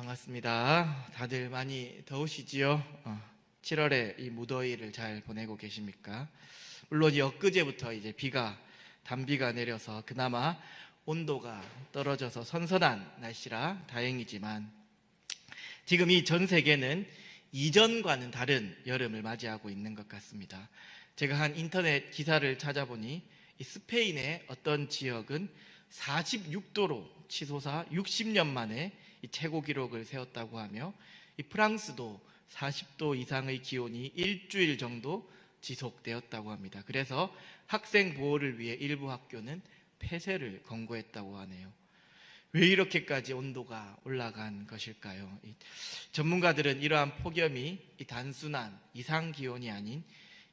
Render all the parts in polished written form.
반갑습니다. 다들 많이 더우시지요? 7월에 이 무더위를 잘 보내고 계십니까? 물론 엊그제부터 이제 단비가 내려서 그나마 온도가 떨어져서 선선한 날씨라 다행이지만 지금 이 전 세계는 이전과는 다른 여름을 맞이하고 있는 것 같습니다. 제가 한 인터넷 기사를 찾아보니 이 스페인의 어떤 지역은 46도로 치솟아 60년 만에 이 최고 기록을 세웠다고 하며 이 프랑스도 40도 이상의 기온이 일주일 정도 지속되었다고 합니다. 그래서 학생 보호를 위해 일부 학교는 폐쇄를 권고했다고 하네요. 왜 이렇게까지 온도가 올라간 것일까요? 전문가들은 이러한 폭염이 단순한 이상 기온이 아닌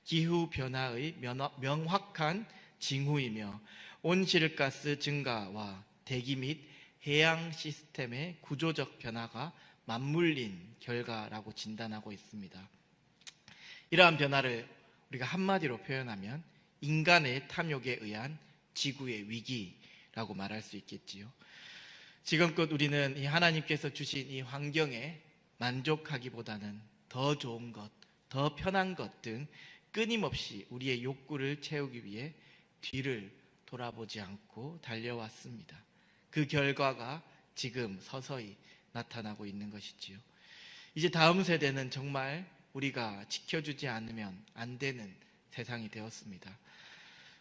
기후 변화의 명확한 징후이며 온실가스 증가와 대기 및 해양 시스템의 구조적 변화가 맞물린 결과라고 진단하고 있습니다. 이러한 변화를 우리가 한마디로 표현하면 인간의 탐욕에 의한 지구의 위기라고 말할 수 있겠지요. 지금껏 우리는 이 하나님께서 주신 이 환경에 만족하기보다는 더 좋은 것, 더 편한 것 등 끊임없이 우리의 욕구를 채우기 위해 뒤를 돌아보지 않고 달려왔습니다. 그 결과가 지금 서서히 나타나고 있는 것이지요. 이제 다음 세대는 정말 우리가 지켜주지 않으면 안 되는 세상이 되었습니다.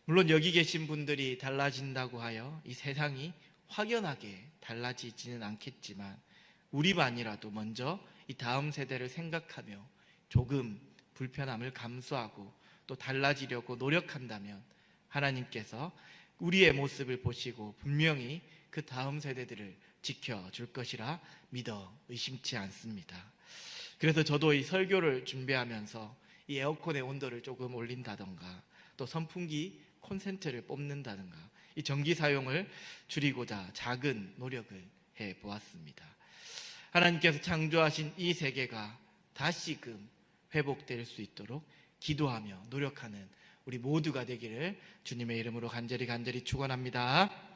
물론 여기 계신 분들이 달라진다고 하여 이 세상이 확연하게 달라지지는 않겠지만 우리만이라도 먼저 이 다음 세대를 생각하며 조금 불편함을 감수하고 또 달라지려고 노력한다면 하나님께서 우리의 모습을 보시고 분명히 그 다음 세대들을 지켜줄 것이라 믿어 의심치 않습니다. 그래서 저도 이 설교를 준비하면서 이 에어컨의 온도를 조금 올린다던가 또 선풍기 콘센트를 뽑는다던가 이 전기 사용을 줄이고자 작은 노력을 해보았습니다. 하나님께서 창조하신 이 세계가 다시금 회복될 수 있도록 기도하며 노력하는 우리 모두가 되기를 주님의 이름으로 간절히 축원합니다.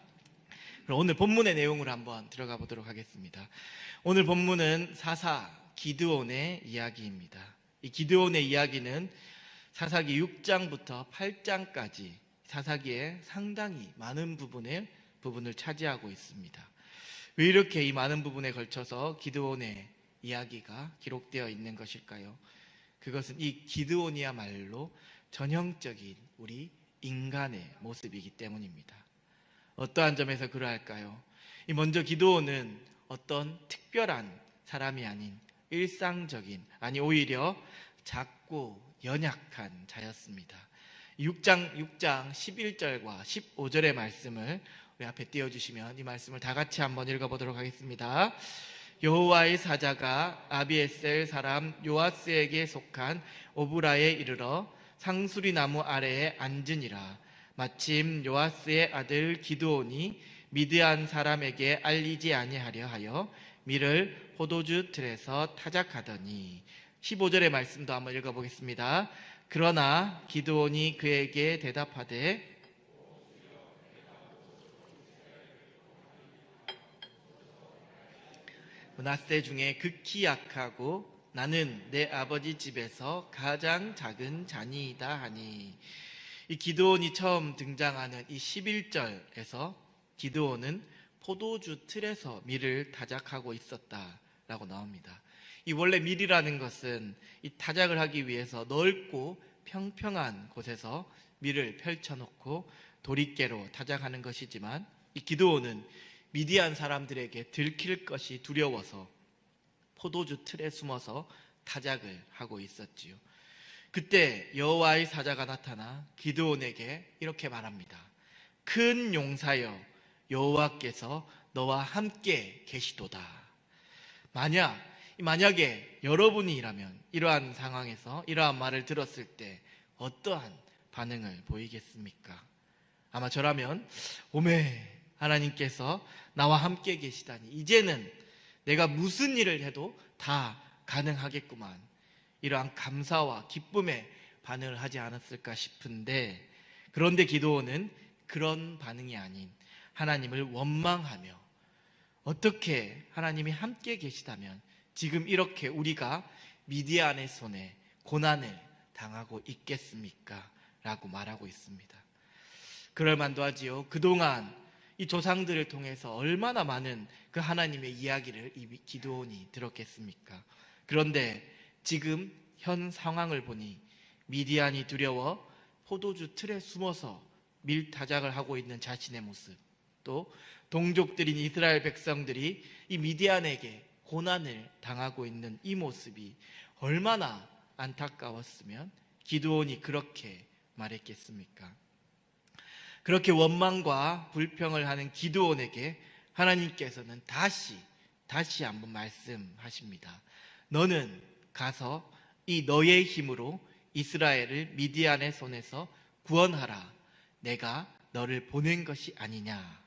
그럼 오늘 본문의 내용으로 한번 들어가 보도록 하겠습니다. 오늘 본문은 사사 기드온의 이야기입니다. 이 기드온의 이야기는 사사기 6장부터 8장까지 사사기의 상당히 많은 부분을 차지하고 있습니다. 왜 이렇게 이 많은 부분에 걸쳐서 기드온의 이야기가 기록되어 있는 것일까요? 그것은 이 기드온이야말로 전형적인 우리 인간의 모습이기 때문입니다. 어떠한 점에서 그러할까요? 먼저 기드온은 어떤 특별한 사람이 아닌 일상적인, 오히려 작고 연약한 자였습니다. 6장 11절과 15절의 말씀을 우리 앞에 띄워주시면 이 말씀을 다 같이 한번 읽어보도록 하겠습니다. 여호와의 사자가 아비에셀 사람 요아스에게 속한 오브라에 이르러 상수리 나무 아래에 앉으니라. 마침 요아스의 아들 기드온이 미드안 사람에게 알리지 아니하려 하여 밀을 포도주 틀에서 타작하더니 15절의 말씀도 한번 읽어보겠습니다. 그러나 기드온이 그에게 대답하되 므낫세 중에 극히 약하고 나는 내 아버지 집에서 가장 작은 자니이다 하니, 이 기드온이 처음 등장하는 이 11절에서 기드온은 포도주 틀에서 밀을 타작하고 있었다라고 나옵니다. 이 원래 밀이라는 것은 이 타작을 하기 위해서 넓고 평평한 곳에서 밀을 펼쳐놓고 도리깨로 타작하는 것이지만 이 기드온은 미디안 사람들에게 들킬 것이 두려워서 포도주 틀에 숨어서 타작을 하고 있었지요. 그때 여호와의 사자가 나타나 기드온에게 이렇게 말합니다. 큰 용사여, 여호와께서 너와 함께 계시도다. 만약에 여러분이라면 이러한 상황에서 이러한 말을 들었을 때 어떠한 반응을 보이겠습니까? 아마 저라면 오메, 하나님께서 나와 함께 계시다니 이제는 내가 무슨 일을 해도 다 가능하겠구만, 이러한 감사와 기쁨에 반응을 하지 않았을까 싶은데, 그런데 기드온은 그런 반응이 아닌 하나님을 원망하며 어떻게 하나님이 함께 계시다면 지금 이렇게 우리가 미디안의 손에 고난을 당하고 있겠습니까? 라고 말하고 있습니다. 그럴 만도 하지요. 그동안 이 조상들을 통해서 얼마나 많은 그 하나님의 이야기를 이 기드온이 들었겠습니까? 그런데 지금 현 상황을 보니 미디안이 두려워 포도주 틀에 숨어서 밀타작을 하고 있는 자신의 모습, 또 동족들인 이스라엘 백성들이 이 미디안에게 고난을 당하고 있는 이 모습이 얼마나 안타까웠으면 기드온이 그렇게 말했겠습니까? 그렇게 원망과 불평을 하는 기드온에게 하나님께서는 다시 한번 말씀하십니다. 너는 가서 이 너의 힘으로 이스라엘을 미디안의 손에서 구원하라. 내가 너를 보낸 것이 아니냐.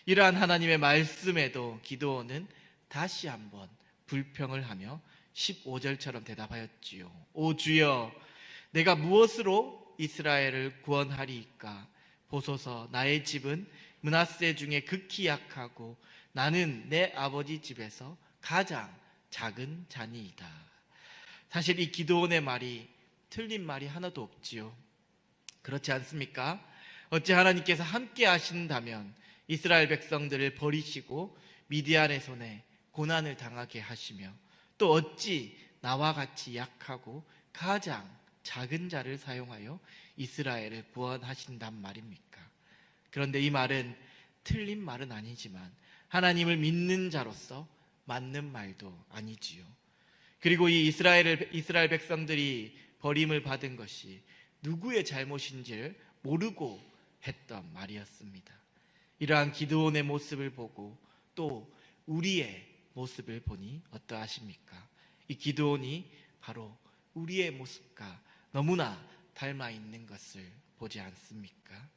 이러한 하나님의 말씀에도 기드온은 다시 한번 불평을 하며 15절처럼 대답하였지요. 오 주여, 내가 무엇으로 이스라엘을 구원하리이까? 보소서, 나의 집은 므낫세 중에 극히 약하고 나는 내 아버지 집에서 가장 작은 자니이다. 사실 이 기드온의 말이 틀린 말이 하나도 없지요. 그렇지 않습니까? 어찌 하나님께서 함께 하신다면 이스라엘 백성들을 버리시고 미디안의 손에 고난을 당하게 하시며, 또 어찌 나와 같이 약하고 가장 작은 자를 사용하여 이스라엘을 구원하신단 말입니까? 그런데 이 말은 틀린 말은 아니지만 하나님을 믿는 자로서 맞는 말도 아니지요. 그리고 이 이스라엘 백성들이 버림을 받은 것이 누구의 잘못인지를 모르고 했던 말이었습니다. 이러한 기드온의 모습을 보고 또 우리의 모습을 보니 어떠하십니까? 이 기드온이 바로 우리의 모습과 너무나 닮아 있는 것을 보지 않습니까?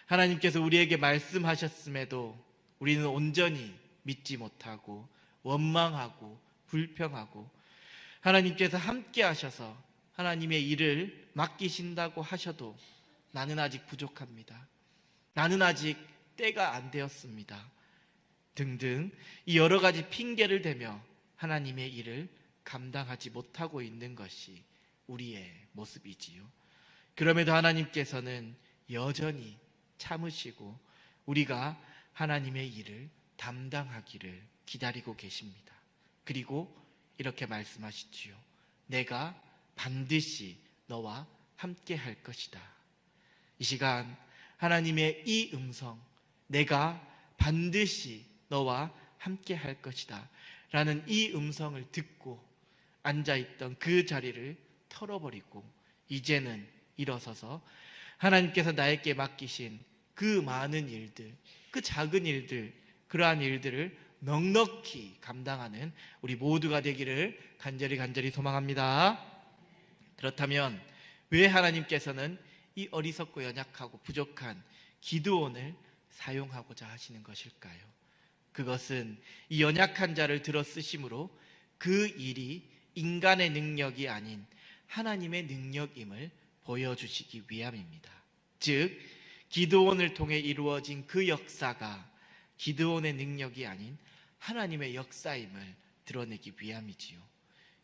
하나님께서 우리에게 말씀하셨음에도 우리는 온전히 믿지 못하고 원망하고 불평하고, 하나님께서 함께 하셔서 하나님의 일을 맡기신다고 하셔도 나는 아직 부족합니다. 나는 아직 때가 안 되었습니다. 등등 이 여러 가지 핑계를 대며 하나님의 일을 감당하지 못하고 있는 것이 우리의 모습이지요. 그럼에도 하나님께서는 여전히 참으시고 우리가 하나님의 일을 담당하기를 기다리고 계십니다. 그리고 이렇게 말씀하시지요. 내가 반드시 너와 함께 할 것이다. 이 시간 하나님의 이 음성, 내가 반드시 너와 함께 할 것이다 라는 이 음성을 듣고 앉아있던 그 자리를 털어버리고 이제는 일어서서 하나님께서 나에게 맡기신 그 많은 일들, 그 작은 일들, 그러한 일들을 넉넉히 감당하는 우리 모두가 되기를 간절히 소망합니다. 그렇다면 왜 하나님께서는 이 어리석고 연약하고 부족한 기드온을 사용하고자 하시는 것일까요? 그것은 이 연약한 자를 들어 쓰심으로 그 일이 인간의 능력이 아닌 하나님의 능력임을 보여주시기 위함입니다. 즉 기드온을 통해 이루어진 그 역사가 기드온의 능력이 아닌 하나님의 역사임을 드러내기 위함이지요.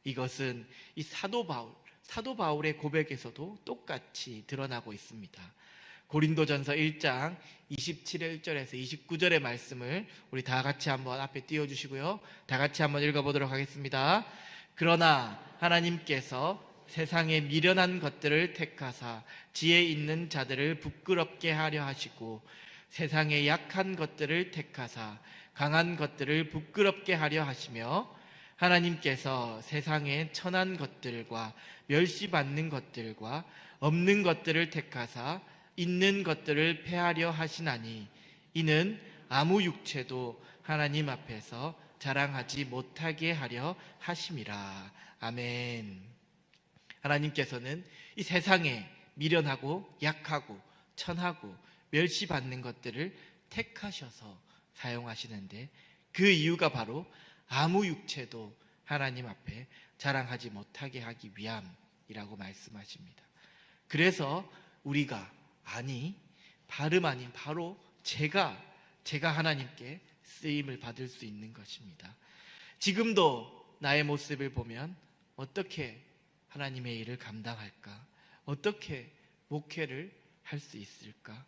이것은 이 사도 바울의 고백에서도 똑같이 드러나고 있습니다. 고린도전서 1장 27절에서 29절의 말씀을 우리 다 같이 한번 앞에 띄워주시고요. 다 같이 한번 읽어보도록 하겠습니다. 그러나 하나님께서 세상에 미련한 것들을 택하사 지혜 있는 자들을 부끄럽게 하려 하시고 세상에 약한 것들을 택하사 강한 것들을 부끄럽게 하려 하시며 하나님께서 세상에 천한 것들과 멸시받는 것들과 없는 것들을 택하사 있는 것들을 폐하려 하시나니 이는 아무 육체도 하나님 앞에서 자랑하지 못하게 하려 하심이라. 아멘. 하나님께서는 이 세상에 미련하고 약하고 천하고 멸시받는 것들을 택하셔서 사용하시는데 그 이유가 바로 아무 육체도 하나님 앞에 자랑하지 못하게 하기 위함이라고 말씀하십니다. 그래서 우리가 발음 아닌 바로 제가 하나님께 쓰임을 받을 수 있는 것입니다. 지금도 나의 모습을 보면 어떻게 하나님의 일을 감당할까? 어떻게 목회를 할 수 있을까?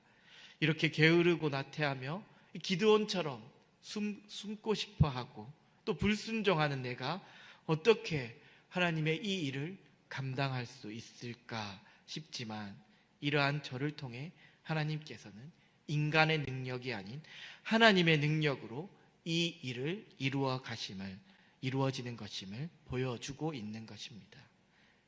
이렇게 게으르고 나태하며 기드온처럼 숨고 싶어 하고 또 불순종하는 내가 어떻게 하나님의 이 일을 감당할 수 있을까 싶지만, 이러한 저를 통해 하나님께서는 인간의 능력이 아닌 하나님의 능력으로 이 일을 이루어지는 것임을 보여주고 있는 것입니다.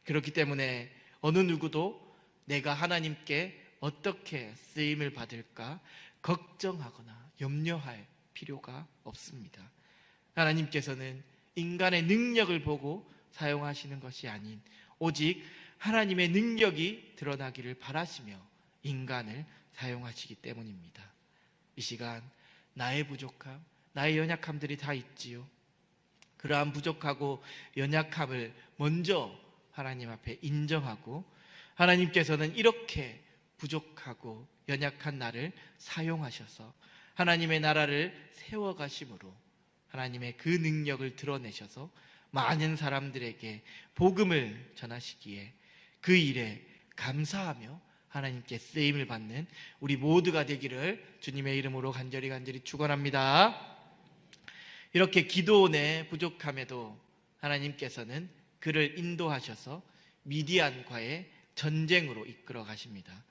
그렇기 때문에 어느 누구도 내가 하나님께 어떻게 쓰임을 받을까 걱정하거나 염려할 필요가 없습니다. 하나님께서는 인간의 능력을 보고 사용하시는 것이 아닌 오직 하나님의 능력이 드러나기를 바라시며 인간을 사용하시기 때문입니다. 이 시간 나의 부족함, 나의 연약함들이 다 있지요. 그러한 부족하고 연약함을 먼저 하나님 앞에 인정하고, 하나님께서는 이렇게 부족하고 연약한 나를 사용하셔서 하나님의 나라를 세워가심으로 하나님의 그 능력을 드러내셔서 많은 사람들에게 복음을 전하시기에 그 일에 감사하며 하나님께 쓰임을 받는 우리 모두가 되기를 주님의 이름으로 간절히 축원합니다. 이렇게 기도원의 부족함에도 하나님께서는 그를 인도하셔서 미디안과의 전쟁으로 이끌어 가십니다.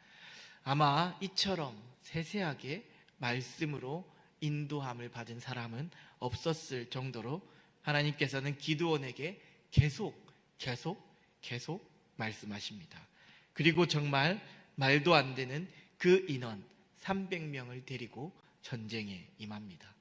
아마 이처럼 세세하게 말씀으로 인도함을 받은 사람은 없었을 정도로 하나님께서는 기드온에게 계속 말씀하십니다. 그리고 정말 말도 안 되는 그 인원 300명을 데리고 전쟁에 임합니다.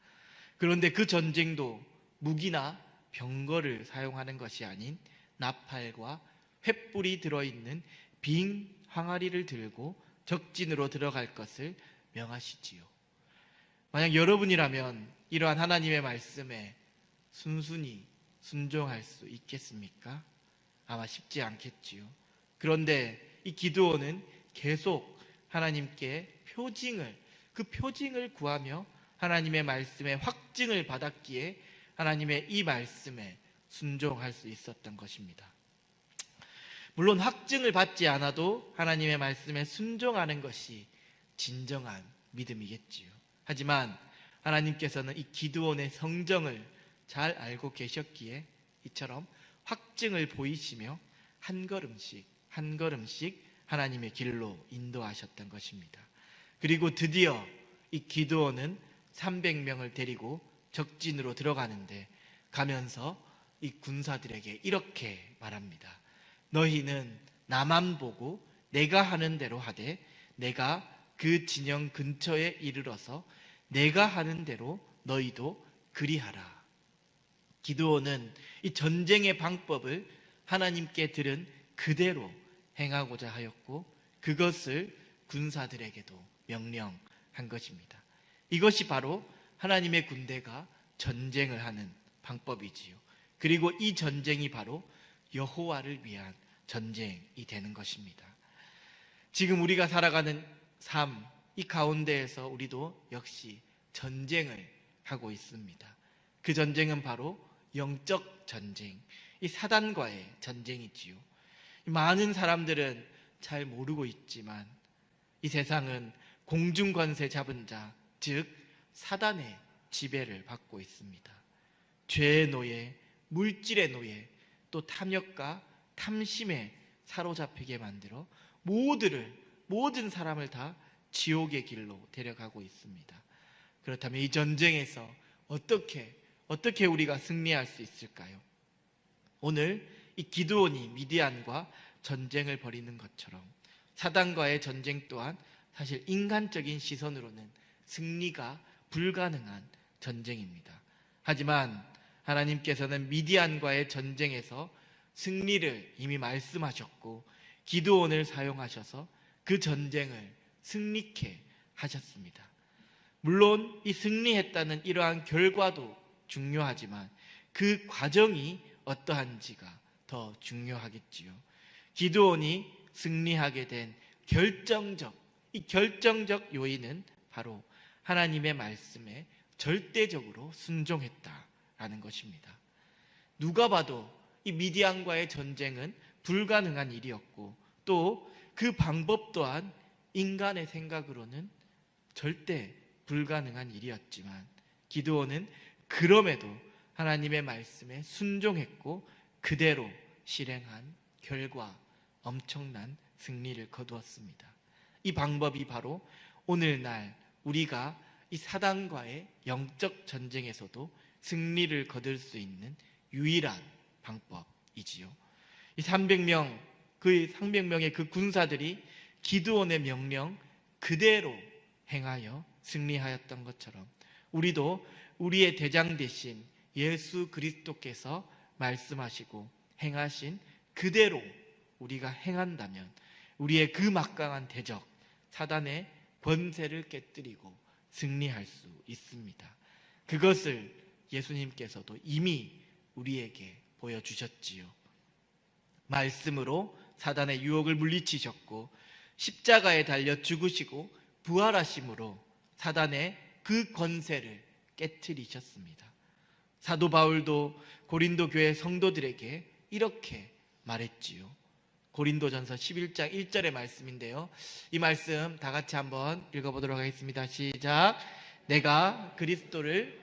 그런데 그 전쟁도 무기나 병거를 사용하는 것이 아닌 나팔과 횃불이 들어있는 빈 항아리를 들고 적진으로 들어갈 것을 명하시지요. 만약 여러분이라면 이러한 하나님의 말씀에 순순히 순종할 수 있겠습니까? 아마 쉽지 않겠지요. 그런데 이 기드온은 계속 하나님께 그 표징을 구하며 하나님의 말씀에 확증을 받았기에 하나님의 이 말씀에 순종할 수 있었던 것입니다. 물론 확증을 받지 않아도 하나님의 말씀에 순종하는 것이 진정한 믿음이겠지요. 하지만 하나님께서는 이 기드온의 성정을 잘 알고 계셨기에 이처럼 확증을 보이시며 한 걸음씩 하나님의 길로 인도하셨던 것입니다. 그리고 드디어 이 기드온은 300명을 데리고 적진으로 들어가는데, 가면서 이 군사들에게 이렇게 말합니다. 너희는 나만 보고 내가 하는 대로 하되 내가 그 진영 근처에 이르러서 내가 하는 대로 너희도 그리하라. 기드온은 이 전쟁의 방법을 하나님께 들은 그대로 행하고자 하였고, 그것을 군사들에게도 명령한 것입니다. 이것이 바로 하나님의 군대가 전쟁을 하는 방법이지요. 그리고 이 전쟁이 바로 여호와를 위한 전쟁이 되는 것입니다. 지금 우리가 살아가는 삶, 이 가운데에서 우리도 역시 전쟁을 하고 있습니다. 그 전쟁은 바로 영적 전쟁, 이 사단과의 전쟁이지요. 많은 사람들은 잘 모르고 있지만 이 세상은 공중권세 잡은 자, 즉 사단의 지배를 받고 있습니다. 죄의 노예, 물질의 노예, 또 탐욕과 탐심에 사로잡히게 만들어 모든 사람을 다 지옥의 길로 데려가고 있습니다. 그렇다면 이 전쟁에서 어떻게 우리가 승리할 수 있을까요? 오늘 이 기드온이 미디안과 전쟁을 벌이는 것처럼 사단과의 전쟁 또한 사실 인간적인 시선으로는 승리가 불가능한 전쟁입니다. 하지만 하나님께서는 미디안과의 전쟁에서 승리를 이미 말씀하셨고 기드온을 사용하셔서 그 전쟁을 승리케 하셨습니다. 물론 이 승리했다는 이러한 결과도 중요하지만 그 과정이 어떠한지가 더 중요하겠지요. 기드온이 승리하게 된 결정적 요인은 바로 하나님의 말씀에 절대적으로 순종했다라는 것입니다. 누가 봐도 이 미디안과의 전쟁은 불가능한 일이었고 또 그 방법 또한 인간의 생각으로는 절대 불가능한 일이었지만 기드온은 그럼에도 하나님의 말씀에 순종했고 그대로 실행한 결과 엄청난 승리를 거두었습니다. 이 방법이 바로 오늘날 우리가 이 사단과의 영적 전쟁에서도 승리를 거둘 수 있는 유일한 방법이지요. 이 300명의 그 군사들이 기드온의 명령 그대로 행하여 승리하였던 것처럼 우리도 우리의 대장 대신 예수 그리스도께서 말씀하시고 행하신 그대로 우리가 행한다면 우리의 그 막강한 대적 사단의 권세를 깨뜨리고 승리할 수 있습니다. 그것을 예수님께서도 이미 우리에게 보여주셨지요. 말씀으로 사단의 유혹을 물리치셨고 십자가에 달려 죽으시고 부활하심으로 사단의 그 권세를 깨트리셨습니다. 사도 바울도 고린도 교회 성도들에게 이렇게 말했지요. 고린도전서 11장 1절의 말씀인데요. 이 말씀 다 같이 한번 읽어보도록 하겠습니다. 시작. 내가 그리스도를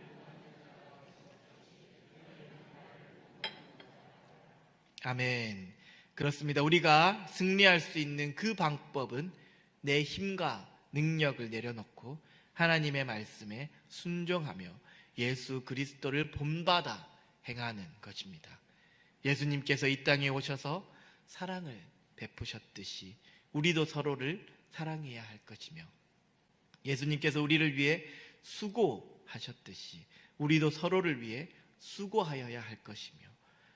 아멘. 그렇습니다. 우리가 승리할 수 있는 그 방법은 내 힘과 능력을 내려놓고 하나님의 말씀에 순종하며 예수 그리스도를 본받아 행하는 것입니다. 예수님께서 이 땅에 오셔서 사랑을 베푸셨듯이 우리도 서로를 사랑해야 할 것이며 예수님께서 우리를 위해 수고하셨듯이 우리도 서로를 위해 수고하여야 할 것이며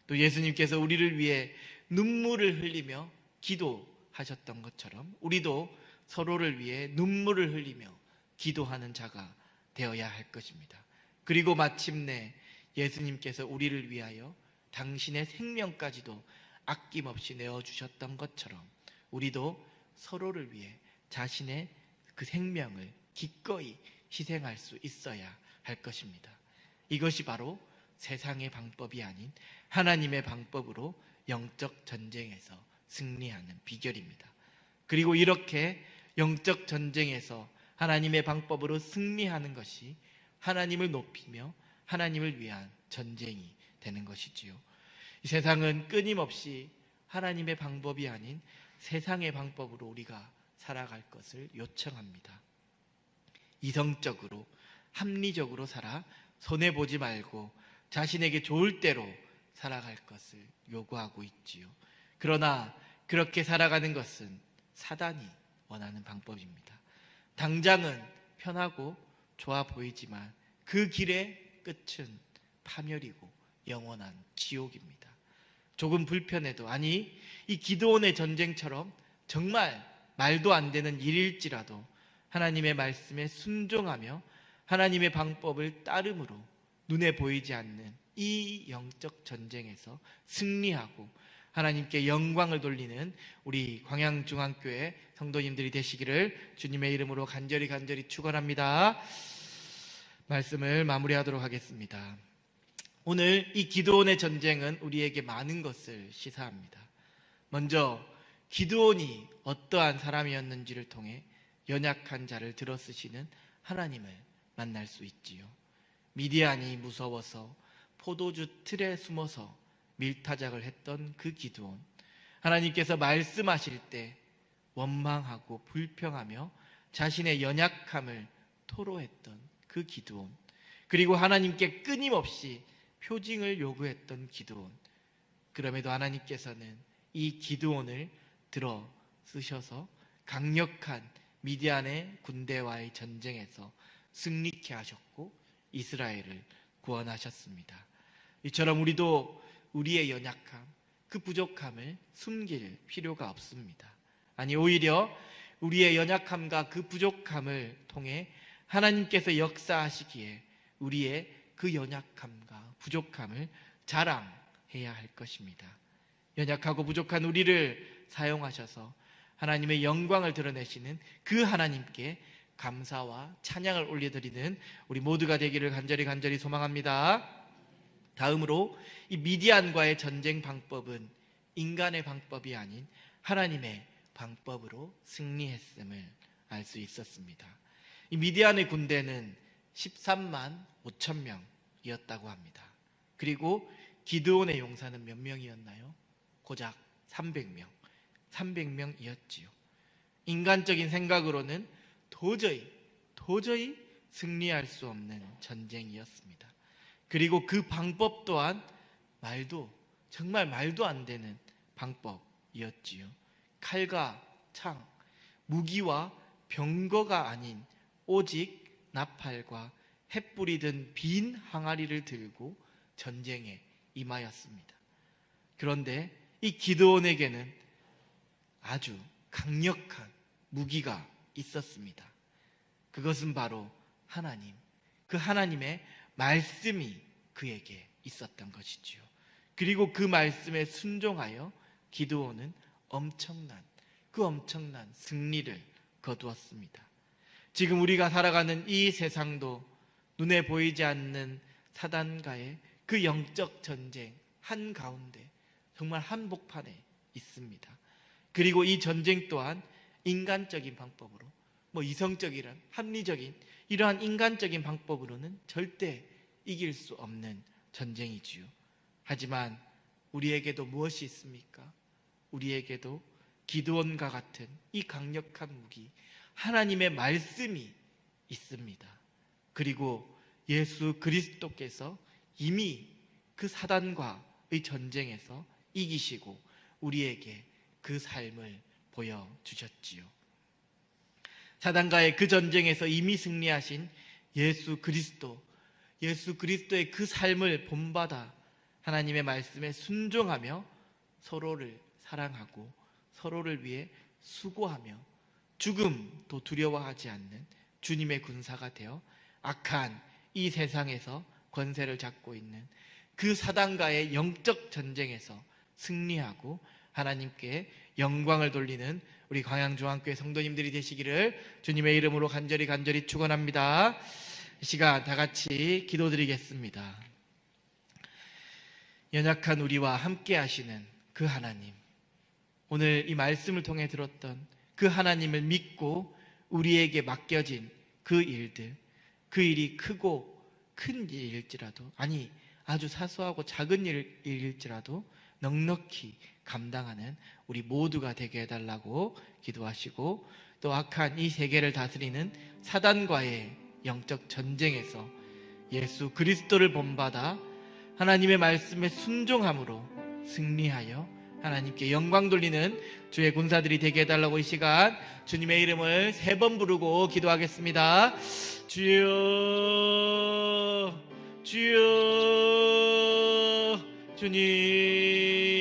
또 예수님께서 우리를 위해 눈물을 흘리며 기도하셨던 것처럼 우리도 서로를 위해 눈물을 흘리며 기도하는 자가 되어야 할 것입니다. 그리고 마침내 예수님께서 우리를 위하여 당신의 생명까지도 아낌없이 내어주셨던 것처럼 우리도 서로를 위해 자신의 그 생명을 기꺼이 희생할 수 있어야 할 것입니다. 이것이 바로 세상의 방법이 아닌 하나님의 방법으로 영적 전쟁에서 승리하는 비결입니다. 그리고 이렇게 영적 전쟁에서 하나님의 방법으로 승리하는 것이 하나님을 높이며 하나님을 위한 전쟁이 되는 것이지요. 이 세상은 끊임없이 하나님의 방법이 아닌 세상의 방법으로 우리가 살아갈 것을 요청합니다. 이성적으로 합리적으로 살아 손해보지 말고 자신에게 좋을 대로 살아갈 것을 요구하고 있지요. 그러나 그렇게 살아가는 것은 사단이 원하는 방법입니다. 당장은 편하고 좋아 보이지만 그 길의 끝은 파멸이고 영원한 지옥입니다. 조금 불편해도 아니 이 기드온의 전쟁처럼 정말 말도 안 되는 일일지라도 하나님의 말씀에 순종하며 하나님의 방법을 따름으로 눈에 보이지 않는 이 영적 전쟁에서 승리하고 하나님께 영광을 돌리는 우리 광양중앙교회 성도님들이 되시기를 주님의 이름으로 간절히 축원합니다. 말씀을 마무리하도록 하겠습니다. 오늘 이 기드온의 전쟁은 우리에게 많은 것을 시사합니다. 먼저 기드온이 어떠한 사람이었는지를 통해 연약한 자를 들어쓰시는 하나님을 만날 수 있지요. 미디안이 무서워서 포도주 틀에 숨어서 밀타작을 했던 그 기드온, 하나님께서 말씀하실 때 원망하고 불평하며 자신의 연약함을 토로했던 그 기드온, 그리고 하나님께 끊임없이 표징을 요구했던 기드온, 그럼에도 하나님께서는 이 기드온을 들어 쓰셔서 강력한 미디안의 군대와의 전쟁에서 승리케 하셨고 이스라엘을 구원하셨습니다. 이처럼 우리도 우리의 연약함, 그 부족함을 숨길 필요가 없습니다. 아니 오히려 우리의 연약함과 그 부족함을 통해 하나님께서 역사하시기에 우리의 그 연약함과 부족함을 자랑해야 할 것입니다. 연약하고 부족한 우리를 사용하셔서 하나님의 영광을 드러내시는 그 하나님께 감사와 찬양을 올려드리는 우리 모두가 되기를 간절히 소망합니다. 다음으로 이 미디안과의 전쟁 방법은 인간의 방법이 아닌 하나님의 방법으로 승리했음을 알 수 있었습니다. 이 미디안의 군대는 13만 5천 명이었다고 합니다. 그리고 기드온의 용사는 몇 명이었나요? 고작 300명이었지요. 인간적인 생각으로는 도저히 승리할 수 없는 전쟁이었습니다. 그리고 그 방법 또한 정말 말도 안 되는 방법이었지요. 칼과 창, 무기와 병거가 아닌 오직 나팔과 햇불이 든 빈 항아리를 들고 전쟁에 임하였습니다. 그런데 이 기드온에게는 아주 강력한 무기가 있었습니다. 그것은 바로 하나님, 그 하나님의 말씀이 그에게 있었던 것이지요. 그리고 그 말씀에 순종하여 기드온은 엄청난 승리를 거두었습니다. 지금 우리가 살아가는 이 세상도 눈에 보이지 않는 사단과의 그 영적 전쟁 한가운데 정말 한복판에 있습니다. 그리고 이 전쟁 또한 인간적인 방법으로, 이성적이란 합리적인 이러한 인간적인 방법으로는 절대 이길 수 없는 전쟁이지요. 하지만 우리에게도 무엇이 있습니까? 우리에게도 기드온과 같은 이 강력한 무기, 하나님의 말씀이 있습니다. 그리고 예수 그리스도께서 이미 그 사단과의 전쟁에서 이기시고 우리에게 그 삶을 보여주셨지요. 사단과의 그 전쟁에서 이미 승리하신 예수 그리스도의 그 삶을 본받아 하나님의 말씀에 순종하며 서로를 사랑하고 서로를 위해 수고하며 죽음도 두려워하지 않는 주님의 군사가 되어 악한 이 세상에서 권세를 잡고 있는 그 사단과의 영적 전쟁에서 승리하고 하나님께 영광을 돌리는 우리 광양중앙교회 성도님들이 되시기를 주님의 이름으로 간절히 축원합니다. 이 시간 다 같이 기도드리겠습니다. 연약한 우리와 함께 하시는 그 하나님, 오늘 이 말씀을 통해 들었던 그 하나님을 믿고 우리에게 맡겨진 그 일들, 그 일이 크고 큰 일일지라도, 아니 아주 사소하고 작은 일일지라도 넉넉히 감당하는 우리 모두가 되게 해달라고 기도하시고, 또 악한 이 세계를 다스리는 사단과의 영적 전쟁에서 예수 그리스도를 본받아 하나님의 말씀에 순종함으로 승리하여 하나님께 영광 돌리는 주의 군사들이 되게 해달라고 이 시간 주님의 이름을 3번 부르고 기도하겠습니다. 주여, 주여, 주님